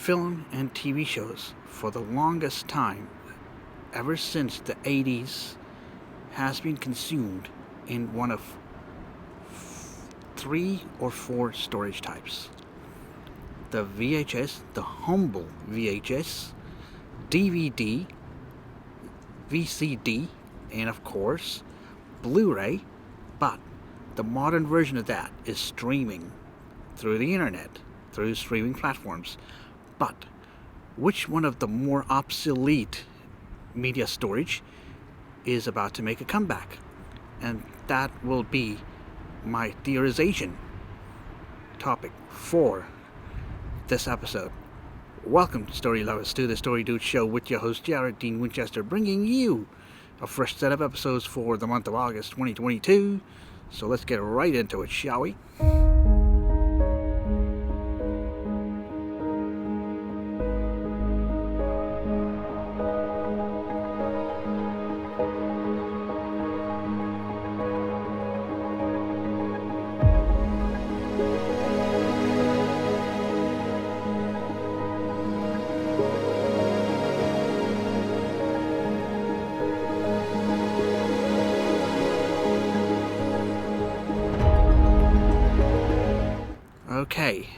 film and TV shows for the longest time, ever since the 80s, has been consumed in one of 3 or 4 storage types. The VHS, the humble VHS, DVD, VCD, and of course, Blu-ray, but the modern version of that is streaming through the internet, through streaming platforms. But which one of the more obsolete media storage is about to make a comeback? And that will be my theorization topic for this episode. Welcome, story lovers, to the Story Dude Show with your host Jared Dean Winchester, bringing you a fresh set of episodes for the month of August 2022. So let's get right into it, shall we? Okay,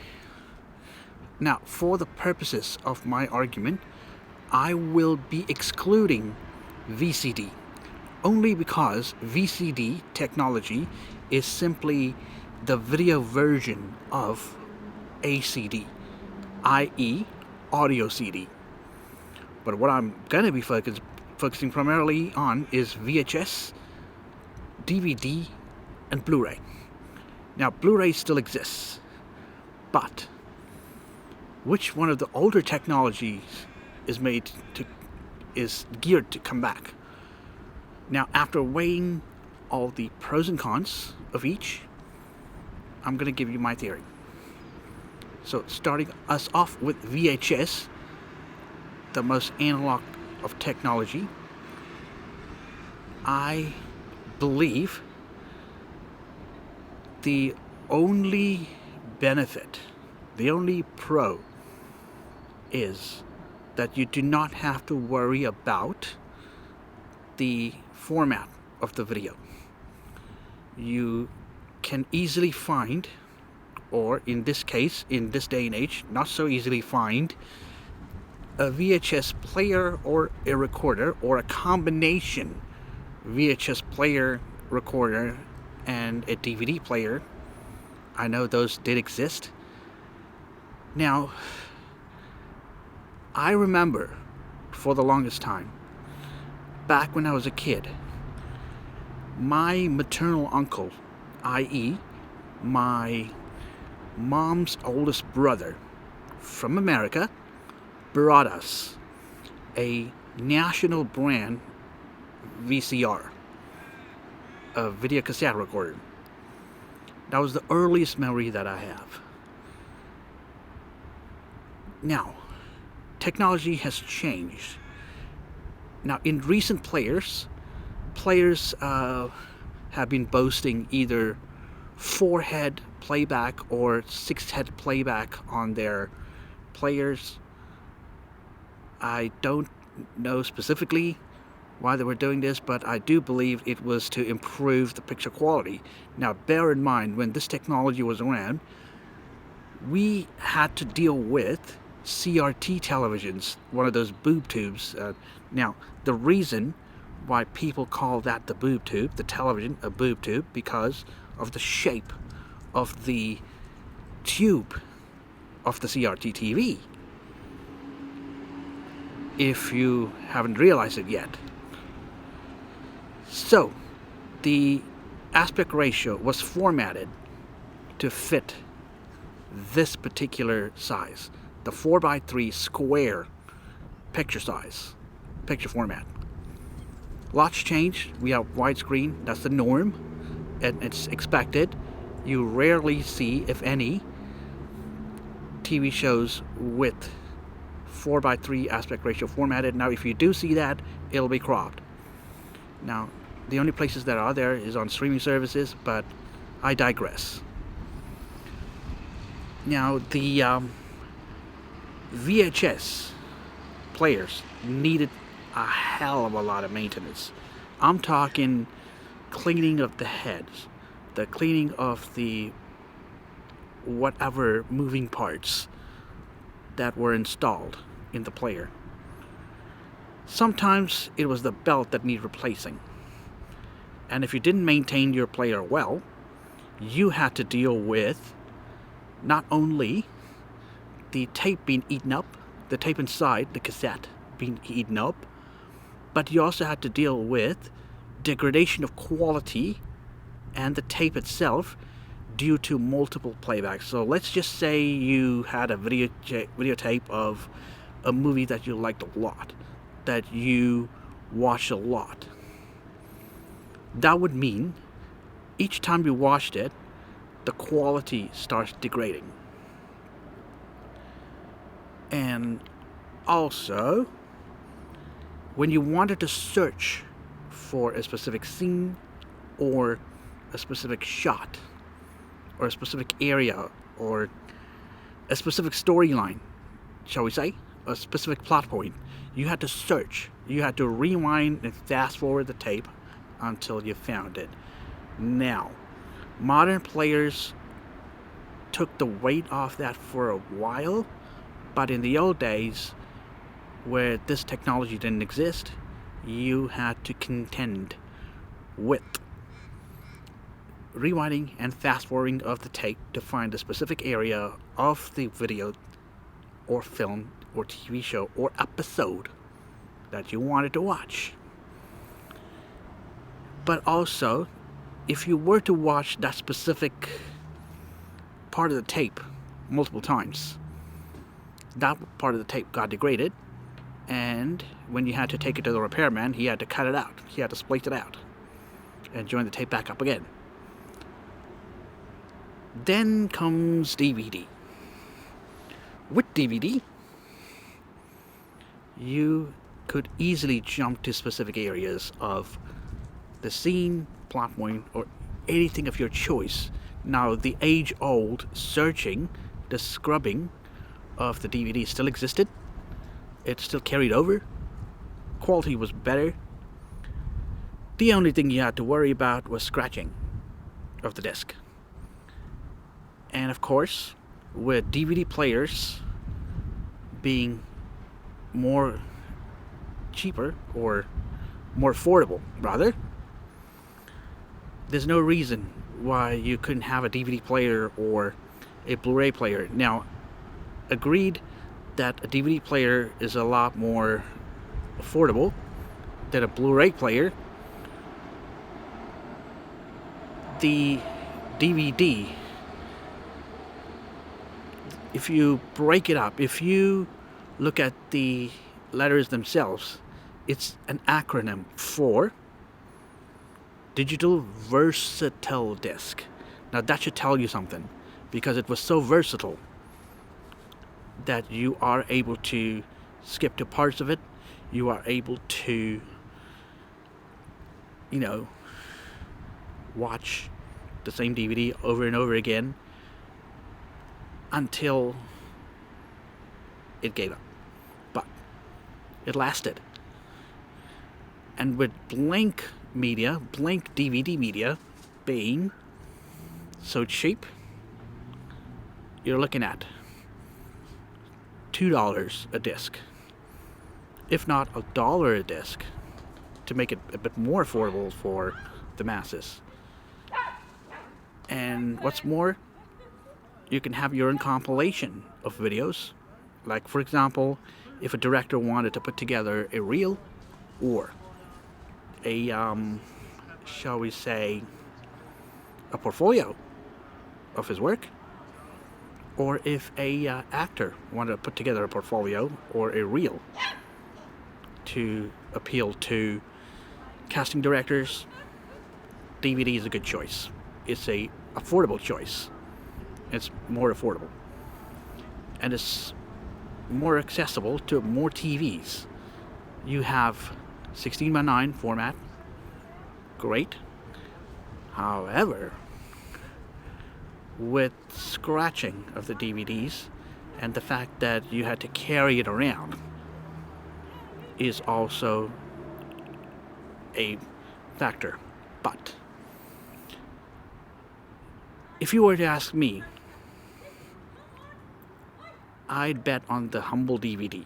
now for the purposes of my argument, I will be excluding VCD, only because VCD technology is simply the video version of a CD, i.e. audio CD. But what I'm going to be focusing primarily on is VHS, DVD, and Blu-ray. Now, Blu-ray still exists. But which one of the older technologies is geared to come back? Now, after weighing all the pros and cons of each, I'm going to give you my theory. So, starting us off with VHS, the most analog of technology, I believe the only benefit, the only pro, is that you do not have to worry about the format of the video. You can easily find, or in this case, in this day and age, not so easily find, a VHS player or a recorder, or a combination VHS player, recorder, and a DVD player. I know those did exist. Now, I remember for the longest time, back when I was a kid, my maternal uncle, i.e. my mom's oldest brother from America, brought us a national brand VCR, a video cassette recorder. That was the earliest memory that I have. Now, technology has changed. Now, in recent players have been boasting either 4-head playback or 6-head playback on their players. I don't know specifically why they were doing this, but I do believe it was to improve the picture quality. Now, bear in mind, when this technology was around, we had to deal with CRT televisions, one of those boob tubes. Now, the reason why people call that the boob tube, the television, a boob tube, because of the shape of the tube of the CRT TV. If you haven't realized it yet. So, the aspect ratio was formatted to fit this particular size, the 4:3 square picture size, picture format. Lots changed. We have widescreen, that's the norm, and it's expected. You rarely see, if any, TV shows with 4:3 aspect ratio formatted. Now, if you do see that, it'll be cropped. Now, the only places that are there is on streaming services, but I digress. Now, VHS players needed a hell of a lot of maintenance. I'm talking cleaning of the heads, the cleaning of the whatever moving parts that were installed in the player. Sometimes it was the belt that needed replacing. And if you didn't maintain your player well, you had to deal with not only the tape being eaten up, the tape inside the cassette being eaten up, but you also had to deal with degradation of quality and the tape itself due to multiple playbacks. So let's just say you had a videotape of a movie that you liked a lot, that you watched a lot. That would mean each time you watched it, the quality starts degrading. And also, when you wanted to search for a specific scene or a specific shot or a specific area or a specific storyline, shall we say, a specific plot point, you had to search. You had to rewind and fast forward the tape until you found it. Now, modern players took the weight off that for a while, but in the old days, where this technology didn't exist, you had to contend with rewinding and fast forwarding of the tape to find a specific area of the video or film or TV show or episode that you wanted to watch. But also, if you were to watch that specific part of the tape multiple times, that part of the tape got degraded, and when you had to take it to the repairman, he had to cut it out. He had to splice it out and join the tape back up again. Then comes DVD. With DVD, you could easily jump to specific areas of the scene, plot point, or anything of your choice. Now, the age-old searching, the scrubbing of the DVD still existed. It still carried over. Quality was better. The only thing you had to worry about was scratching of the disc. And of course, with DVD players being more cheaper, or more affordable rather, there's no reason why you couldn't have a DVD player or a Blu-ray player. Now, agreed that a DVD player is a lot more affordable than a Blu-ray player. The DVD, if you break it up, if you look at the letters themselves, it's an acronym for Digital Versatile Disc. Now that should tell you something, because it was so versatile that you are able to skip to parts of it. You are able to, watch the same DVD over and over again until it gave up. But it lasted. And with blank DVD media being so cheap, you're looking at $2 a disc, if not $1 a disc, to make it a bit more affordable for the masses. And what's more, you can have your own compilation of videos. Like, for example, if a director wanted to put together a reel or a, shall we say, a portfolio of his work, or if a actor wanted to put together a portfolio or a reel to appeal to casting directors, DVD is a good choice. It's a affordable choice. It's more affordable. And it's more accessible to more TVs. You have 16:9 format. Great. However, with scratching of the DVDs, And the fact that you had to carry it around is also a factor. But if you were to ask me, I'd bet on the humble DVD,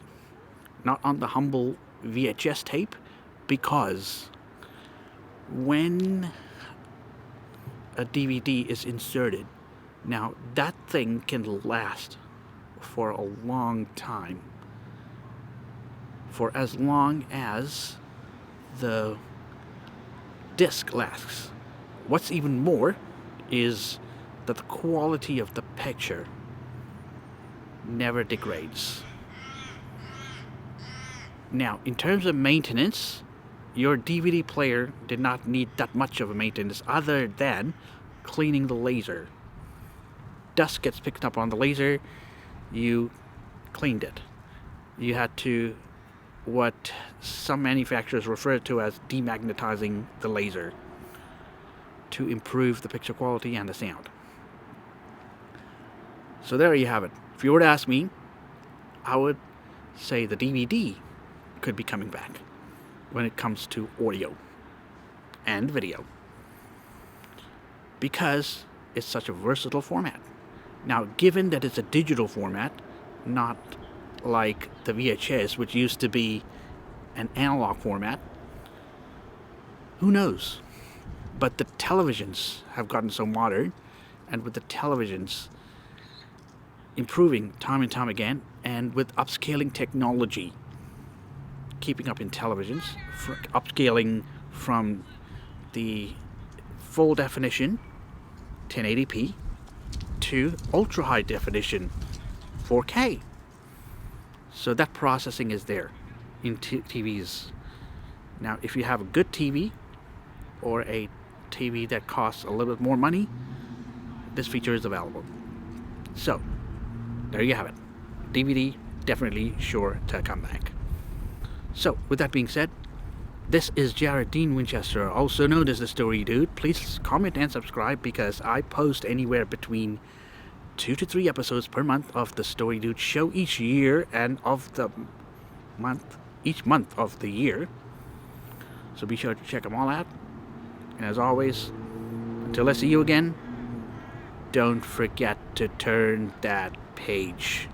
not on the humble VHS tape, because when a DVD is inserted, now that thing can last for a long time, for as long as the disc lasts. What's even more is that the quality of the picture never degrades. Now, in terms of maintenance, your DVD player did not need that much of a maintenance other than cleaning the laser. Dust gets picked up on the laser, you cleaned it. You had to, what some manufacturers refer to as demagnetizing the laser, to improve the picture quality and the sound. So there you have it. If you were to ask me, I would say the DVD could be coming back when it comes to audio and video, because it's such a versatile format. Now, given that it's a digital format, not like the VHS, which used to be an analog format, who knows? But the televisions have gotten so modern, and with the televisions improving time and time again, and with upscaling technology keeping up in televisions, upscaling from the full definition 1080p to ultra high definition 4K. So that processing is there in TVs. Now, if you have a good TV or a TV that costs a little bit more money, this feature is available. So there you have it. DVD definitely sure to come back. So with that being said, this is Jared Dean Winchester, also known as the Story Dude. Please comment and subscribe, because I post anywhere between 2 to 3 episodes per month of the Story Dude show each year, and of the month, each month of the year. So be sure to check them all out. And as always, until I see you again, don't forget to turn that page.